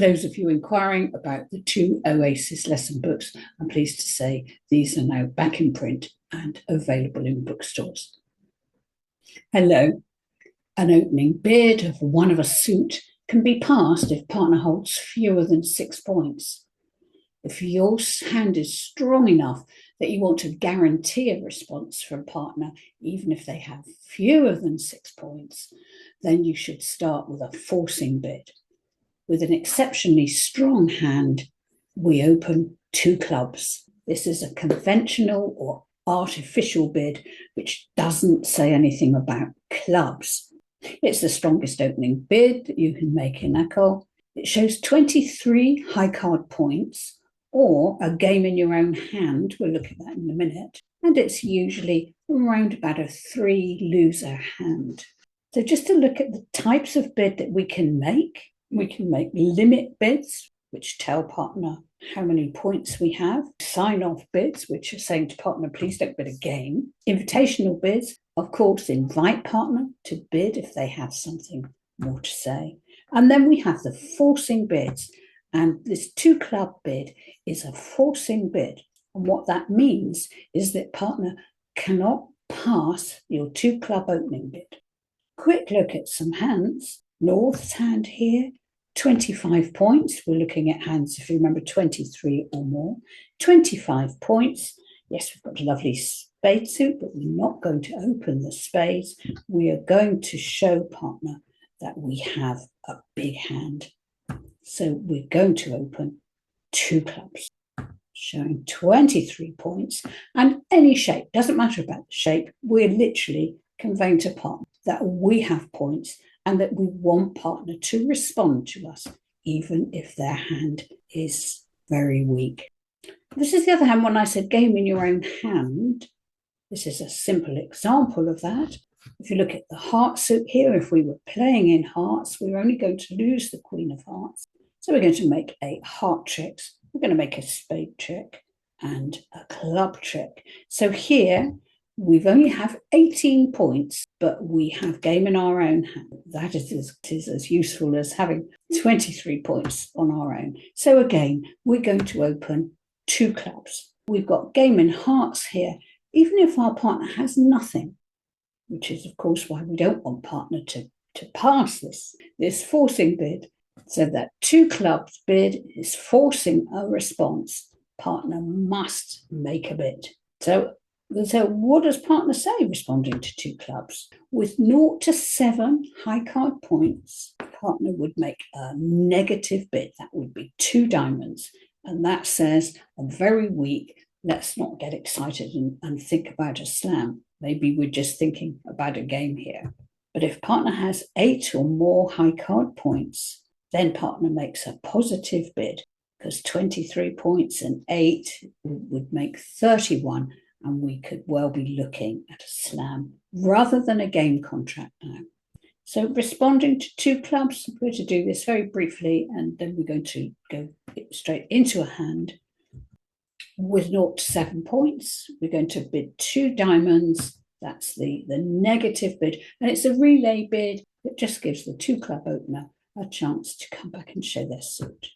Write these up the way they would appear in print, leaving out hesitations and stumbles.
those of you inquiring about the 2 Oasis lesson books, I'm pleased to say these are now back in print and available in bookstores. Hello. An opening bid of 1 of a suit can be passed if partner holds fewer than 6 points. If your hand is strong enough that you want to guarantee a response from partner, even if they have fewer than 6 points, then you should start with a forcing bid. With an exceptionally strong hand, we open 2 clubs. This is a conventional or artificial bid, which doesn't say anything about clubs. It's the strongest opening bid that you can make in ACOL. It shows 23 high card points, or a game in your own hand. We'll look at that in a minute. And it's usually around about a 3 loser hand. So just to look at the types of bid that we can make limit bids, which tell partner how many points we have. Sign-off bids, which are saying to partner, please don't bid a game. Invitational bids, of course, invite partner to bid if they have something more to say. And then we have the forcing bids. And this 2 club bid is a forcing bid. And what that means is that partner cannot pass your 2 club opening bid. Quick look at some hands. North's hand here, 25 points. We're looking at hands, if you remember, 23 or more. 25 points. Yes, we've got a lovely spade suit, but we're not going to open the spades. We are going to show partner that we have a big hand. So we're going to open 2 clubs, showing 23 points. And any shape, doesn't matter about the shape, we're literally conveying to partner that we have points and that we want partner to respond to us, even if their hand is very weak. This is the other hand when I said game in your own hand. This is a simple example of that. If you look at the heart suit here, if we were playing in hearts, we're only going to lose the queen of hearts. So we're going to make a heart trick. We're going to make a spade trick and a club trick. So here, we've only have 18 points, but we have game in our own hand. That is as useful as having 23 points on our own. So again, we're going to open 2 clubs. We've got game in hearts here, even if our partner has nothing, which is, of course, why we don't want partner to pass this forcing bid. So that 2 clubs bid is forcing a response. Partner must make a bid. So what does partner say responding to 2 clubs? With 0 to 7 high card points, partner would make a negative bid. That would be 2 diamonds. And that says, I'm very weak. Let's not get excited and think about a slam. Maybe we're just thinking about a game here. But if partner has 8 or more high card points, then partner makes a positive bid, because 23 points and 8 would make 31. And we could well be looking at a slam rather than a game contract now. So responding to 2 clubs, I'm going to do this very briefly, and then we're going to go straight into a hand. With 0 to 7 points, we're going to bid 2 diamonds. That's the negative bid. And it's a relay bid that just gives the 2 club opener a chance to come back and show their suit.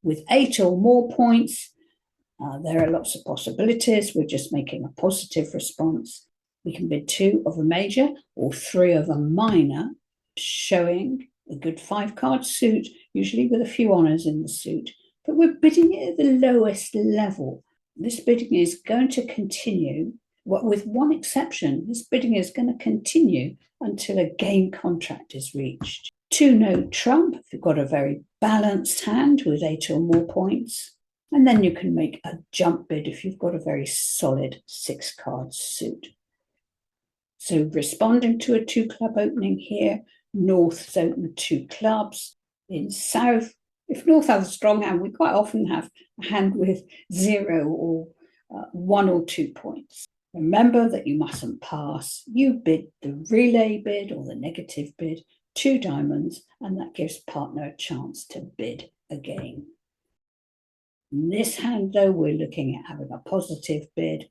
With 8 or more points, there are lots of possibilities. We're just making a positive response. We can bid 2 of a major or 3 of a minor, showing a good 5 card suit, usually with a few honours in the suit. But we're bidding it at the lowest level. This bidding is going to continue, with one exception. This bidding is going to continue until a game contract is reached. 2 no trump if you've got a very balanced hand with 8 or more points. And then you can make a jump bid if you've got a very solid 6 card suit. So responding to a 2 club opening here, North's open 2 clubs. In South, if North has a strong hand, we quite often have a hand with 0 or 1 or 2 points. Remember that you mustn't pass. You bid the relay bid or the negative bid, 2 diamonds, and that gives partner a chance to bid again. In this hand, though, we're looking at having a positive bid.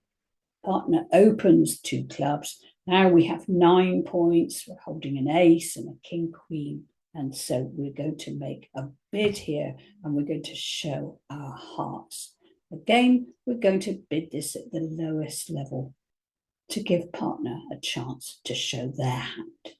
Partner opens 2 clubs. Now we have 9 points. We're holding an ace and a king, queen, And so we're going to make a bid here and we're going to show our hearts. Again, we're going to bid this at the lowest level to give partner a chance to show their hand.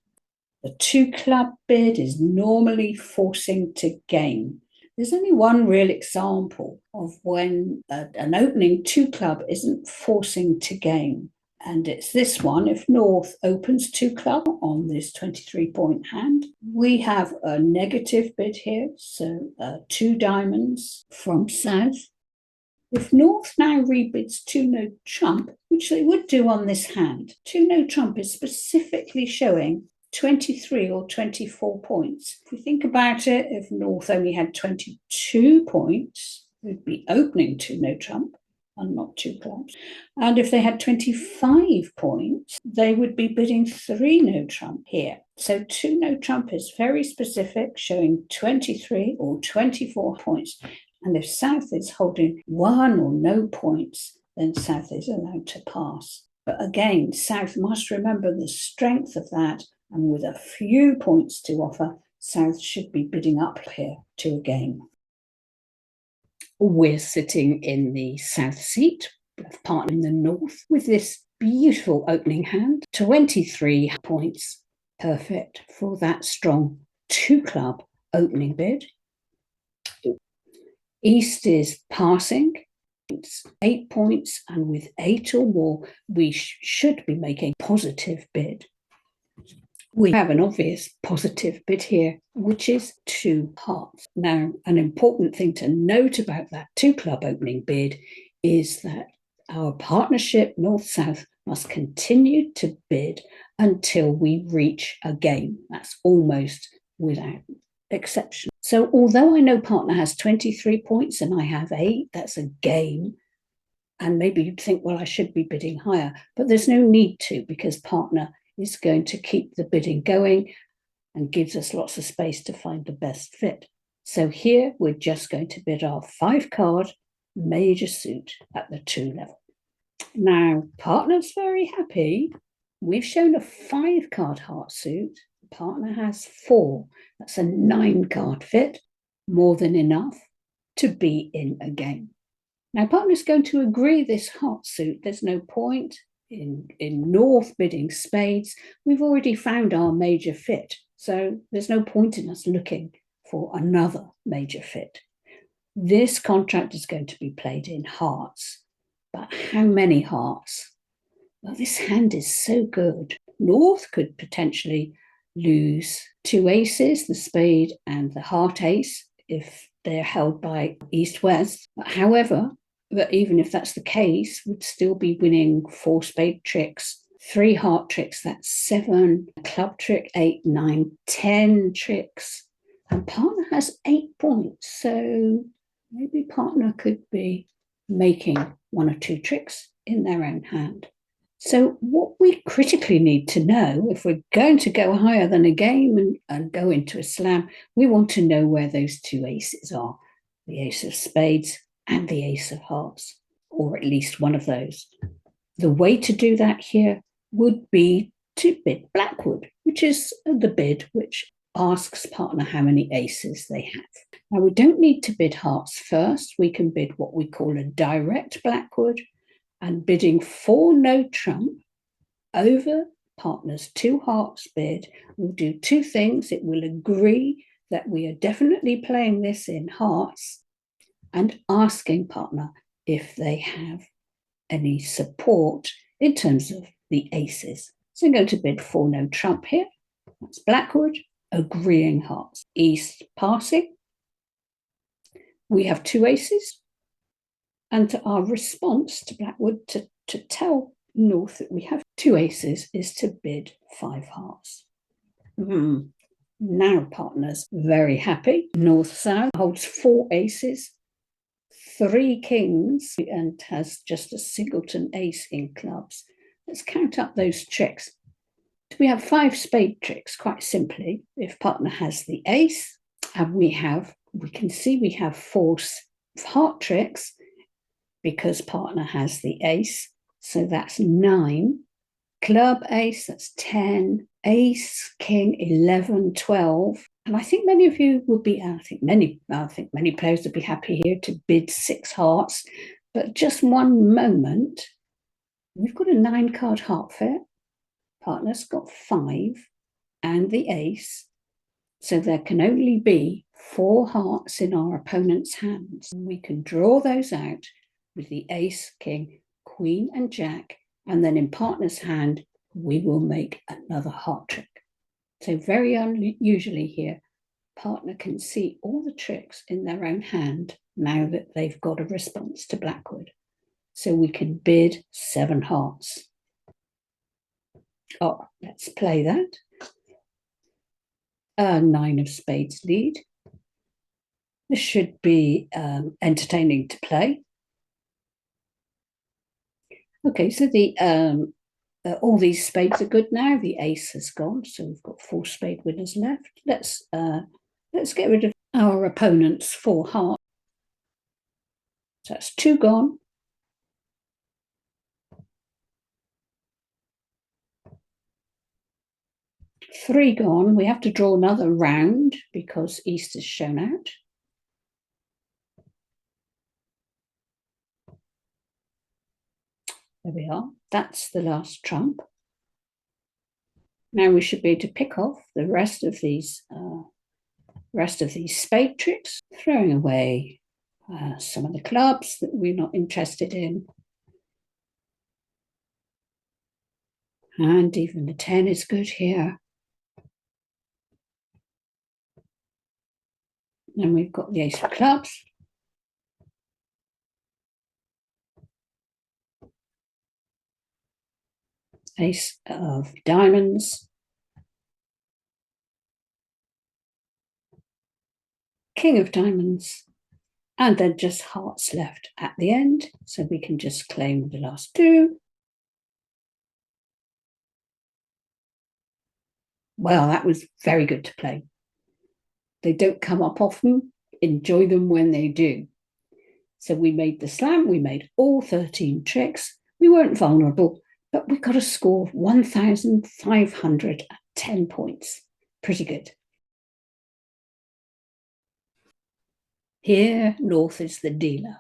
The 2 club bid is normally forcing to game. There's only one real example of when an opening 2 club isn't forcing to game. And it's this one. If North opens 2 club on this 23-point hand, we have a negative bid here. So 2 diamonds from South. If North now rebids 2 no trump, which they would do on this hand, 2 no trump is specifically showing 23 or 24 points. If we think about it, if North only had 22 points, they'd be opening 2 no trump and not 2 clubs. And if they had 25 points, they would be bidding 3 no trump here. So 2 no trump is very specific, showing 23 or 24 points. And if South is holding 1 or no points, then South is allowed to pass. But again, South must remember the strength of that, and with a few points to offer, South should be bidding up here to a game. We're sitting in the South seat, partner in the North, with this beautiful opening hand, 23 points, perfect for that strong 2 club opening bid. East is passing, 8 points, and with 8 or more, we should be making a positive bid. We have an obvious positive bid here, which is 2 hearts. Now, an important thing to note about that 2 club opening bid is that our partnership North-South must continue to bid until we reach a game. That's almost without exception. So although I know partner has 23 points and I have 8, that's a game. And maybe you'd think, well, I should be bidding higher, but there's no need to, because partner is going to keep the bidding going and gives us lots of space to find the best fit. So here we're just going to bid our 5 card major suit at the 2 level. Now, partner's very happy. We've shown a 5 card heart suit. Partner has 4. That's a 9 card fit, more than enough to be in a game. Now, partner's going to agree this heart suit. There's no point in North bidding spades. We've already found our major fit, so there's no point in us looking for another major fit. This contract is going to be played in hearts, but how many hearts? Well, this hand is so good. North could potentially lose 2 aces, the spade and the heart ace, if they're held by East-West. However, but even if that's the case, would still be winning 4 spade tricks, 3 heart tricks, that's 7, club trick, 8, 9, 10 tricks. And partner has 8 points, so maybe partner could be making 1 or 2 tricks in their own hand. So what we critically need to know, if we're going to go higher than a game and go into a slam, we want to know where those 2 aces are, the ace of spades and the ace of hearts, or at least one of those. The way to do that here would be to bid Blackwood, which is the bid which asks partner how many aces they have. Now, we don't need to bid hearts first. We can bid what we call a direct Blackwood, and bidding 4 no trump over partner's 2 hearts bid will do 2 things. It will agree that we are definitely playing this in hearts and asking partner if they have any support in terms of the aces. So I'm going to bid 4 no trump here. That's Blackwood, agreeing hearts. East passing. We have 2 aces. And our response to Blackwood to tell North that we have 2 aces is to bid 5 hearts. Now partner's very happy. North-South holds 4 aces, 3 kings, and has just a singleton ace in clubs. Let's count up those tricks. We have 5 spade tricks, quite simply. If partner has the ace, and we can see we have 4 heart tricks, because partner has the ace, so that's 9. Club ace, that's 10. Ace, king, 11, 12. And I think many of you would be, I think many players would be happy here to bid 6 hearts. But just one moment, we've got a 9-card heart fair. Partner's got 5 and the ace. So there can only be 4 hearts in our opponent's hands. We can draw those out with the ace, king, queen, and jack. And then in partner's hand, we will make another heart trick. So very unusually here, partner can see all the tricks in their own hand now that they've got a response to Blackwood. So we can bid 7 hearts. Oh, let's play that. 9 of spades lead. This should be entertaining to play. Okay, so the all these spades are good now. The ace has gone, so we've got 4 spade winners left. Let's get rid of our opponent's 4 hearts. So that's 2 gone. 3 gone. We have to draw another round because East is shown out. There we are. That's the last trump. Now we should be able to pick off the rest of these spade tricks, throwing away some of the clubs that we're not interested in. And even the 10 is good here. And we've got the ace of clubs. Ace of diamonds. King of diamonds. And then just hearts left at the end. So we can just claim the last 2. Well, that was very good to play. They don't come up often. Enjoy them when they do. So we made the slam. We made all 13 tricks. We weren't vulnerable, but we got a score of 1,510 points. Pretty good. Here, North is the dealer.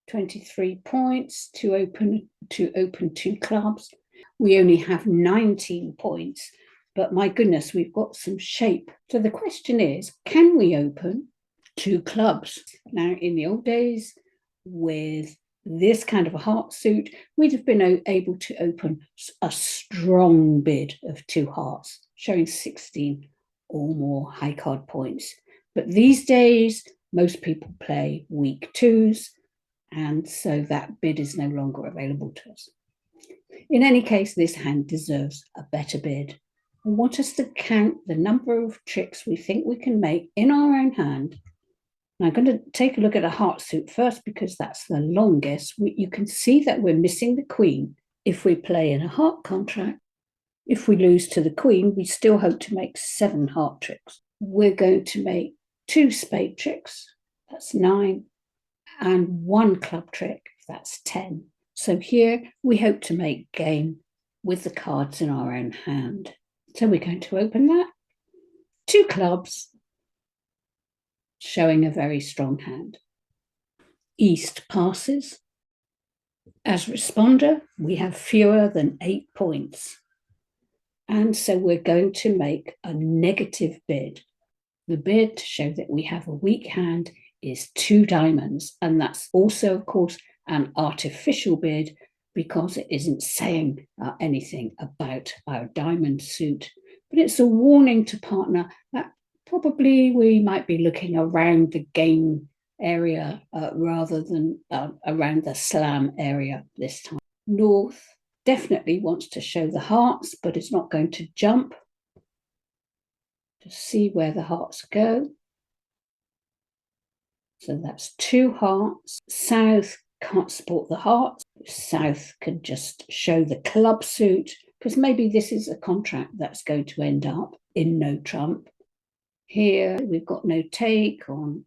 23 points to open 2 clubs. We only have 19 points, but my goodness, we've got some shape. So the question is, can we open 2 clubs? Now, in the old days, with this kind of a heart suit, we'd have been able to open a strong bid of 2 hearts, showing 16 or more high card points. But these days, most people play weak 2s, and so that bid is no longer available to us. In any case, this hand deserves a better bid. I want us to count the number of tricks we think we can make in our own hand. And I'm going to take a look at a heart suit first because that's the longest. You can see that we're missing the queen. If we play in a heart contract, if we lose to the queen, we still hope to make 7 heart tricks. We're going to make 2 spade tricks, that's 9, and 1 club trick, that's 10. So here we hope to make game with the cards in our own hand. So we're going to open that. 2 clubs, showing a very strong hand. East passes. As responder, we have fewer than 8 points. And so we're going to make a negative bid. The bid to show that we have a weak hand is 2 diamonds. And that's also, of course, an artificial bid because it isn't saying anything about our diamond suit. But it's a warning to partner that probably we might be looking around the game area rather than around the slam area this time. North definitely wants to show the hearts, but it's not going to jump to see where the hearts go. So that's 2 hearts. South can't support the hearts. South can just show the club suit because maybe this is a contract that's going to end up in no trump. Here we've got no take on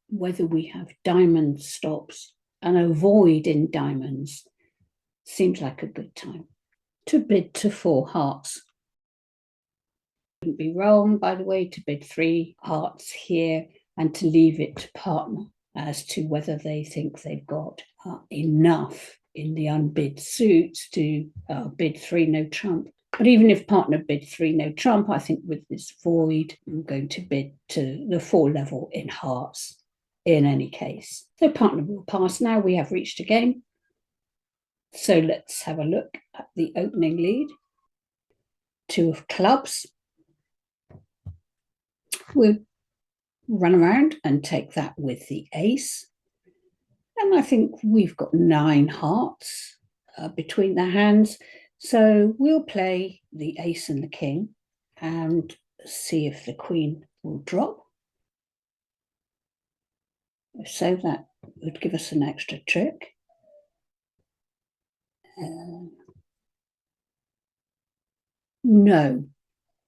whether we have diamond stops, and a void in diamonds seems like a good time to bid to 4 hearts. Wouldn't be wrong, by the way, to bid 3 hearts here and to leave it to partner as to whether they think they've got enough in the unbid suits to bid 3 no trump. But even if partner bid 3 no trump, I think with this void, I'm going to bid to the 4 level in hearts in any case. So partner will pass now. We have reached a game. So let's have a look at the opening lead. 2 of clubs. We'll run around and take that with the ace. And I think we've got 9 hearts between the hands. So we'll play the ace and the king and see if the queen will drop. So that would give us an extra trick. No,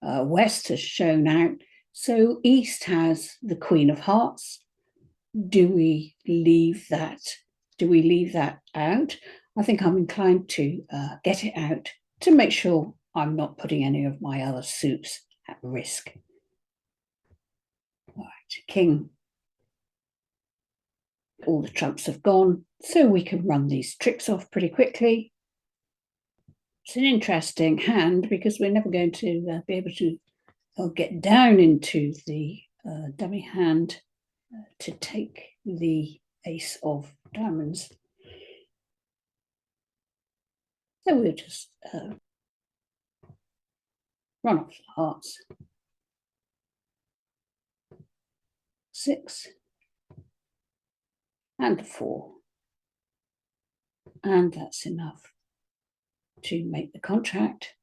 West has shown out. So East has the Queen of Hearts. Do we leave that? Do we leave that out? I think I'm inclined to get it out to make sure I'm not putting any of my other suits at risk. All right, King. All the trumps have gone, so we can run these tricks off pretty quickly. It's an interesting hand because we're never going to be able to get down into the dummy hand to take the ace of diamonds. So we'll just run off the hearts. 6 and a 4. And that's enough to make the contract.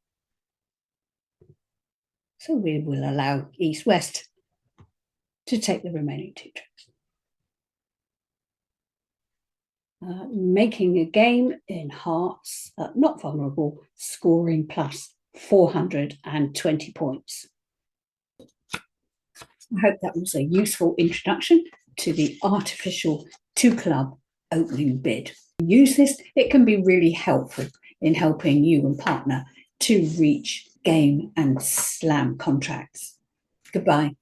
So we will allow East-West to take the remaining 2 tricks. Making a game in hearts, not vulnerable, scoring plus 420 points. I hope that was a useful introduction to the artificial 2-club opening bid. Use this, it can be really helpful in helping you and partner to reach game and slam contracts. Goodbye.